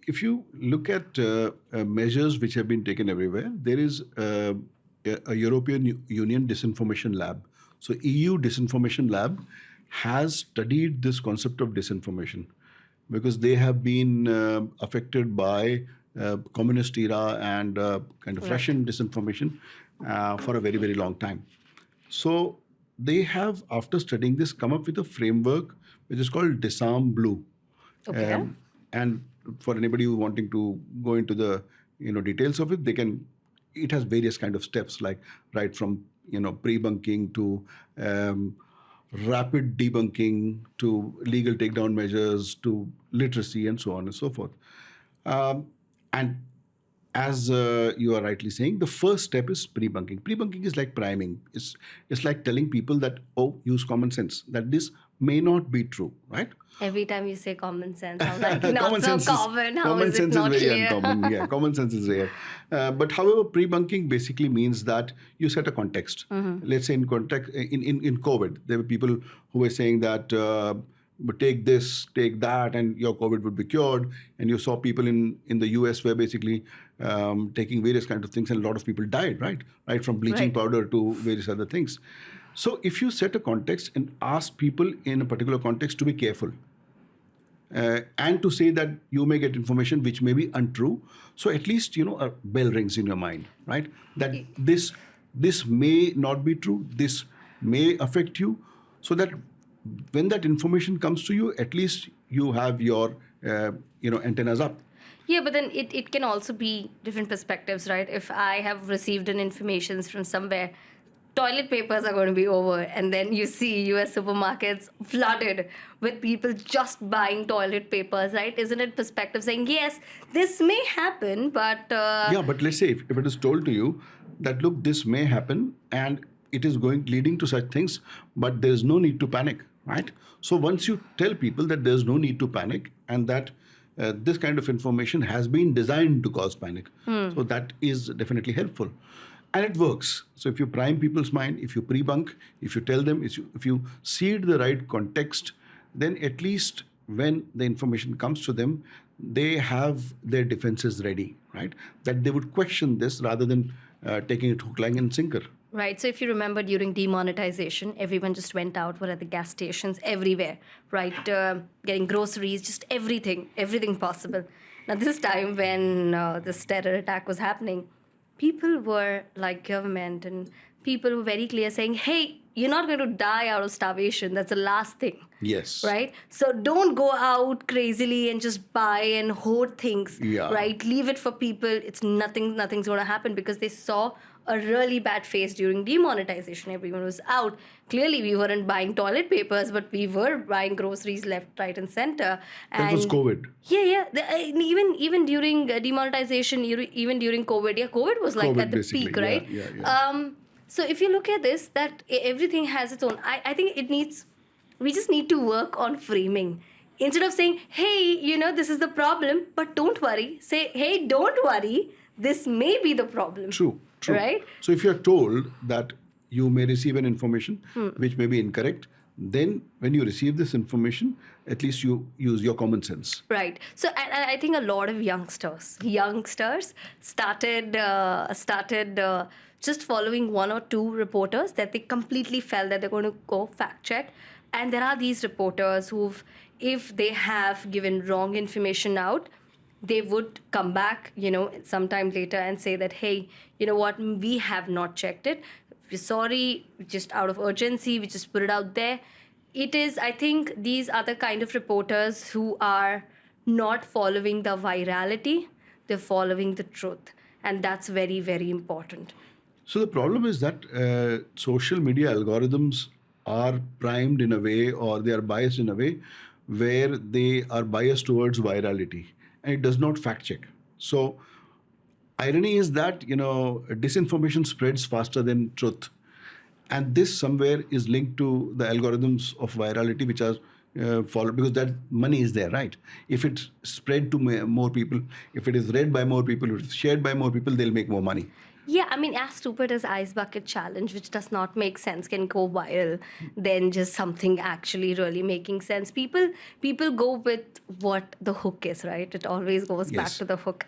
if you look at measures which have been taken everywhere, there is a European Union disinformation lab. So EU disinformation lab has studied this concept of disinformation because they have been affected by communist era and kind of Right. Russian disinformation for a very, very long time. So they have, after studying this, come up with a framework which is called Disarm Blue. Okay. And for anybody who wanting to go into the details of it, they can. It has various kind of steps, like right from pre-bunking to rapid debunking to legal takedown measures to literacy and so on and so forth. And as you are rightly saying, the first step is pre-bunking. Pre-bunking is like priming. It's like telling people that, use common sense, that this may not be true, right? Every time you say common sense, I'm like, not so common. How common is it sense not is very clear? uncommon. Yeah, common sense is rare. But however, pre-bunking basically means that you set a context. Let's say in context in COVID, there were people who were saying that but take this, take that, and your COVID would be cured. And you saw people in the US where basically taking various kinds of things, and a lot of people died, right? Right from bleaching Right. powder to various other things. So if you set a context and ask people in a particular context to be careful, and to say that you may get information which may be untrue, so at least a bell rings in your mind, right? That this may not be true, this may affect you, so that when that information comes to you, at least you have your antennas up. Yeah, but then it can also be different perspectives, right? If I have received an information from somewhere, toilet papers are going to be over, and then you see US supermarkets flooded with people just buying toilet papers, right? Isn't it perspective saying, yes, this may happen, but... Yeah, but let's say if it is told to you that, look, this may happen and it is leading to such things, but there is no need to panic, right? So once you tell people that there's no need to panic and that this kind of information has been designed to cause panic, so that is definitely helpful. And it works. So if you prime people's mind, if you pre-bunk, if you tell them, if you seed the right context, then at least when the information comes to them, they have their defenses ready, right? That they would question this rather than taking it hook, line, and sinker. Right. So if you remember during demonetization, everyone just went out, were at the gas stations, everywhere, right? Getting groceries, just everything possible. Now, this time when this terror attack was happening, people were like government and people were very clear saying, hey, you're not going to die out of starvation. That's the last thing. Yes. Right? So don't go out crazily and just buy and hoard things. Yeah. Right? Leave it for people. It's nothing's going to happen because they saw a really bad phase during demonetization. Everyone was out. Clearly, we weren't buying toilet papers, but we were buying groceries left, right, and center. That was COVID. Yeah. Even during demonetization, even during COVID, COVID was like COVID, at the basically. peak, right? Yeah. So if you look at this, that everything has its own. I think we just need to work on framing. Instead of saying, hey, this is the problem, but don't worry. Say, hey, don't worry, this may be the problem. True. Right? So if you're told that you may receive an information which may be incorrect, then when you receive this information, at least you use your common sense. Right. So I think a lot of youngsters started just following one or two reporters that they completely felt that they're going to go fact check. And there are these reporters if they have given wrong information out, they would come back, sometime later and say that, hey, you know what, we have not checked it. We're sorry, just out of urgency, we just put it out there. It is, I think, these are the kind of reporters who are not following the virality, they're following the truth. And that's very, very important. So the problem is that social media algorithms are primed in a way, or they are biased in a way where they are biased towards virality. And it does not fact check. So irony is that, disinformation spreads faster than truth. And this somewhere is linked to the algorithms of virality, which are followed, because that money is there, right? If it's spread to more people, if it is read by more people, if it's shared by more people, they'll make more money. Yeah, I mean, as stupid as Ice Bucket Challenge, which does not make sense, can go viral, than just something actually really making sense. People go with what the hook is, right? It always goes back Yes. to the hook.